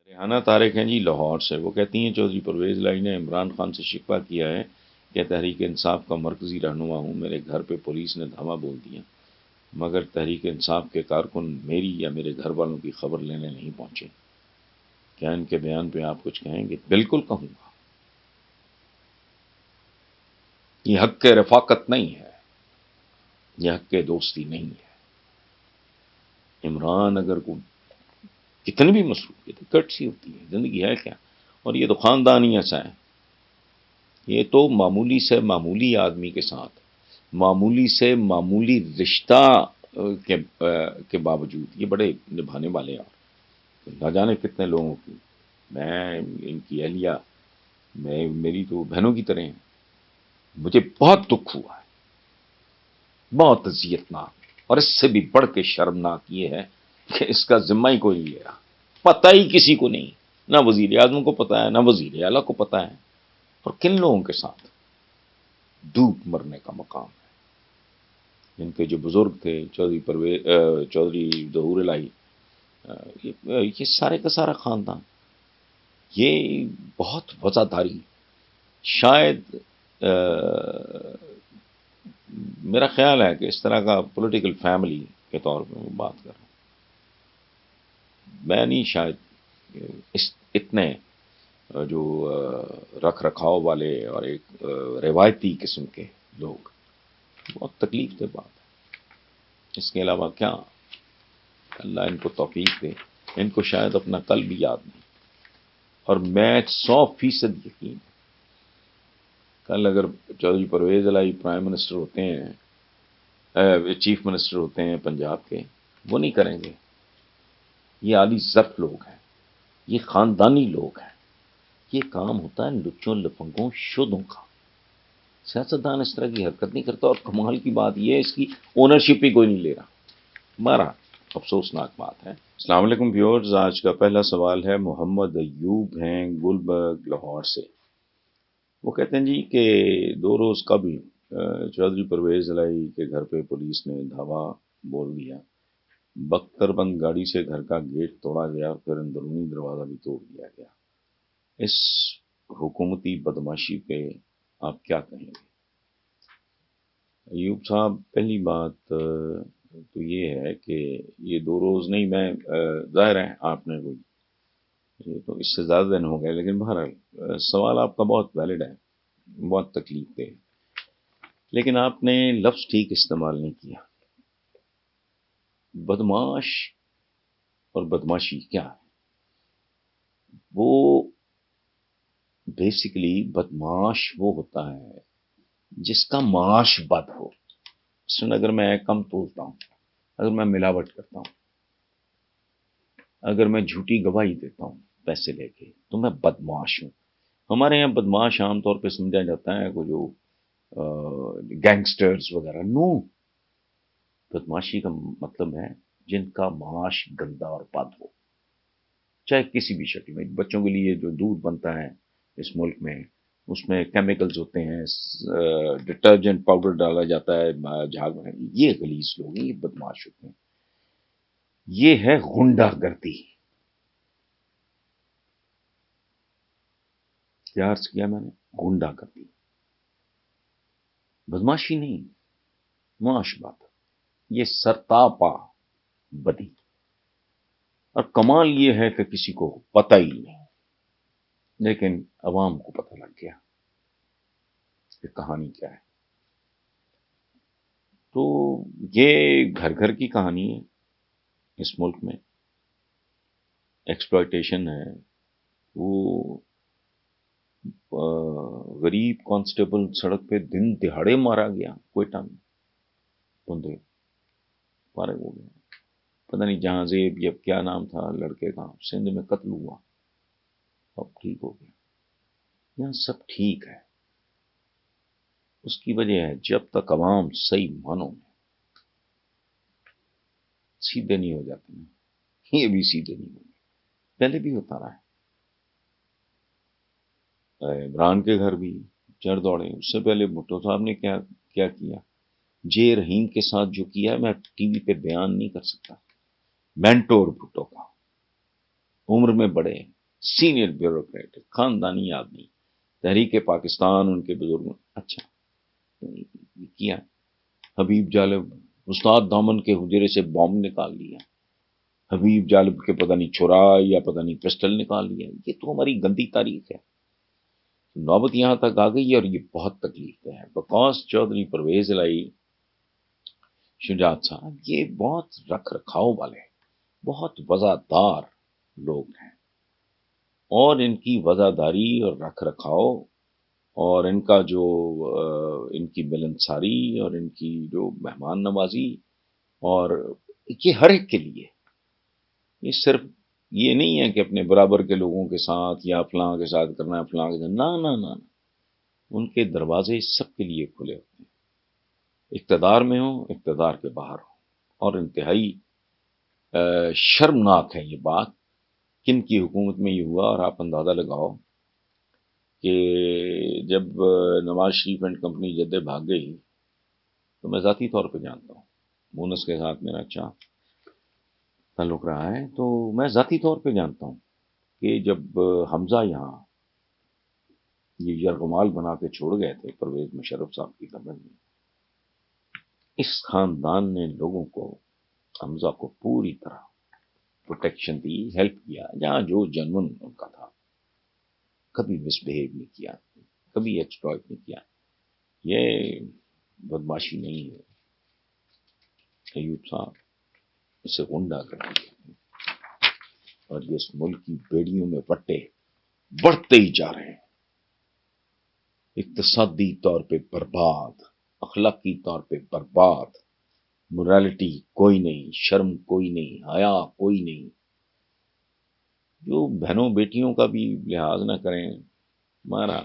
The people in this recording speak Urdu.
ریحانہ طارق ہیں جی لاہور سے، وہ کہتی ہیں چودھری پرویز الہی نے عمران خان سے شکوہ کیا ہے کہ تحریک انصاف کا مرکزی رہنما ہوں، میرے گھر پہ پولیس نے دھاوا بول دیا، مگر تحریک انصاف کے کارکن میری یا میرے گھر والوں کی خبر لینے نہیں پہنچے۔ کیا ان کے بیان پہ آپ کچھ کہیں گے؟ بالکل کہوں گا۔ یہ حق رفاقت نہیں ہے، یہ حق دوستی نہیں ہے۔ عمران اگر کو کتنی بھی مصروفیت کٹ سی ہوتی ہے، زندگی ہے کیا؟ اور یہ تو خاندانی ایسا ہے، یہ تو معمولی سے معمولی آدمی کے ساتھ معمولی سے معمولی رشتہ کے باوجود یہ بڑے نبھانے والے ہیں، اور نہ جانے کتنے لوگوں کی، میں ان کی اہلیہ میری تو بہنوں کی طرح ہیں۔ مجھے بہت دکھ ہوا ہے، بہت اذیتناک، اور اس سے بھی بڑھ کے شرمناک یہ ہے کہ اس کا ذمہ ہی کوئی نہیں لے رہا، پتہ ہی کسی کو نہیں، نہ وزیر اعظم کو پتہ ہے، نہ وزیر اعلیٰ کو پتہ ہے، اور کن لوگوں کے ساتھ ڈوب مرنے کا مقام ہے۔ ان کے جو بزرگ تھے چودھری ظہور الہی، یہ سارے کا سارا خاندان، یہ بہت وفاداری، شاید میرا خیال ہے کہ اس طرح کا پولیٹیکل فیملی کے طور پہ میں بات کر رہا ہوں، میں نہیں شاید اتنے جو رکھ رکھاؤ والے اور ایک روایتی قسم کے لوگ، بہت تکلیف دہ بات ہے۔ اس کے علاوہ کیا، اللہ ان کو توفیق دے، ان کو شاید اپنا کل بھی یاد نہیں، اور میں 100% یقین، کل اگر چودھری پرویز الہی پرائم منسٹر ہوتے ہیں، چیف منسٹر ہوتے ہیں پنجاب کے، وہ نہیں کریں گے۔ یہ عالی ضبط لوگ ہیں، یہ خاندانی لوگ ہیں، یہ کام ہوتا ہے لچوں لفنگوں شدوں کا۔ سیاستدان اس طرح کی حرکت نہیں کرتا، اور کمال کی بات یہ ہے اس کی اونرشپ ہی کوئی نہیں لے رہا، ہمارا افسوسناک بات ہے۔ السلام علیکم ویورز، آج کا پہلا سوال ہے محمد ایوب ہیں گلبرگ لاہور سے۔ وہ کہتے ہیں جی کہ 2 روز قبل چودھری پرویز الہی کے گھر پہ پولیس نے دھاوا بول دیا، بختر بند گاڑی سے گھر کا گیٹ توڑا گیا، پھر اندرونی دروازہ بھی توڑ دیا گیا۔ اس حکومتی بدماشی پہ آپ کیا کہیں گے؟ ایوب صاحب، پہلی بات تو یہ ہے کہ یہ 2 روز نہیں، میں ظاہر ہے آپ نے کوئی، یہ تو اس سے زیادہ دن ہو گئے، لیکن بہرحال سوال آپ کا بہت ویلڈ ہے، بہت تکلیف دہ، لیکن آپ نے لفظ ٹھیک استعمال نہیں کیا۔ بدماش اور بدماشی کیا ہے؟ وہ بیسیکلی بدماش وہ ہوتا ہے جس کا معاش بد ہو۔ اگر میں کم تولتا ہوں، اگر میں ملاوٹ کرتا ہوں، اگر میں جھوٹی گواہی دیتا ہوں پیسے لے کے، تو میں بدماش ہوں۔ ہمارے یہاں بدماش عام طور پہ سمجھا جاتا ہے وہ جو گینگسٹرز وغیرہ، نو، بدماشی کا مطلب ہے جن کا معاش گندا اور بد ہو، چاہے کسی بھی شکل میں۔ بچوں کے لیے جو دودھ بنتا ہے اس ملک میں، اس میں کیمیکلز ہوتے ہیں، ڈٹرجنٹ پاؤڈر ڈالا جاتا ہے جھاگ میں، یہ غلیظ لوگ ہیں، یہ بدماش ہوتے ہیں۔ یہ ہے غنڈہ گردی۔ کیا عرض کیا میں نے؟ غنڈہ گردی، بدماشی نہیں، معاش بات، یہ سرتاپا بدی۔ اور کمال یہ ہے کہ کسی کو پتہ ہی نہیں، لیکن عوام کو پتہ لگ گیا کہ کہانی کیا ہے۔ تو یہ گھر گھر کی کہانی ہے اس ملک میں، ایکسپلائٹیشن ہے۔ وہ غریب کانسٹیبل سڑک پہ دن دہاڑے مارا گیا کوئٹہ میں، بندے فارغ ہو گئے، پتہ نہیں جہاں زیب یا کیا نام تھا لڑکے کا، سندھ میں قتل ہوا، اب ٹھیک ہو گیا۔ یہاں سب ٹھیک ہے، اس کی وجہ ہے جب تک عوام صحیح معنوں میں سیدھے نہیں ہو جاتے ہیں، یہ بھی سیدھے نہیں ہوں گے، پہلے بھی ہوتا رہا ہے۔ عمران کے گھر بھی چڑھ دوڑے، اس سے پہلے بھٹو صاحب نے کیا کیا، جے رحیم کے ساتھ جو کیا میں ٹی وی پہ بیان نہیں کر سکتا۔ مینٹور بھٹو کا، عمر میں بڑے، سینئر بیوروکریٹ، خاندانی آدمی، تحریک پاکستان ان کے بزرگوں، اچھا یہ کیا، حبیب جالب استاد دامن کے حجرے سے بام نکال لیا، حبیب جالب کے پتہ نہیں چھرا یا پتہ نہیں پسٹل نکال لیا، یہ تو ہماری گندی تاریخ ہے. نوبت یہاں تک آ گئی اور یہ بہت تکلیف دہ ہے. بکاس چودھری، پرویز الہی، شجاعت صاحب، یہ بہت رکھ رکھاؤ والے، بہت وزادار لوگ ہیں، اور ان کی وزاداری اور رکھ رکھاؤ اور ان کا جو ان کی ملنساری اور ان کی جو مہمان نوازی، اور یہ ہر ایک کے لیے، یہ صرف یہ نہیں ہے کہ اپنے برابر کے لوگوں کے ساتھ یا فلاں کے ساتھ کرنا ہے، فلاں کے ساتھ، نہ نہ نہ، ان کے دروازے سب کے لیے کھلے ہوتے ہیں، اقتدار میں ہوں، اقتدار کے باہر ہوں. اور انتہائی شرمناک ہے یہ بات، کن کی حکومت میں یہ ہوا. اور آپ اندازہ لگاؤ کہ جب نواز شریف اینڈ کمپنی جدے بھاگ گئی تو میں ذاتی طور پہ جانتا ہوں، مونس کے ساتھ میرا اچھا تعلق رہا ہے، تو میں ذاتی طور پہ جانتا ہوں کہ جب حمزہ یہاں یہ یرغمال بنا کے چھوڑ گئے تھے پرویز مشرف صاحب کی قبر میں، اس خاندان نے لوگوں کو، حمزہ کو پوری طرح پروٹیکشن دی، ہیلپ کیا، جہاں جو جنون ان کا تھا، کبھی مس بہیو نہیں کیا، کبھی ایکسپلائٹ نہیں کیا. یہ بدماشی نہیں ہے ایوب صاحب، اسے غنڈہ کر دیا، اور یہ اس ملک کی بیڑیوں میں وٹے بڑھتے ہی جا رہے ہیں، اقتصادی طور پہ برباد، اخلاقی طور پہ برباد، مورالٹی کوئی نہیں، شرم کوئی نہیں، حیا کوئی نہیں. جو بہنوں بیٹیوں کا بھی لحاظ نہ کریں، ہمارا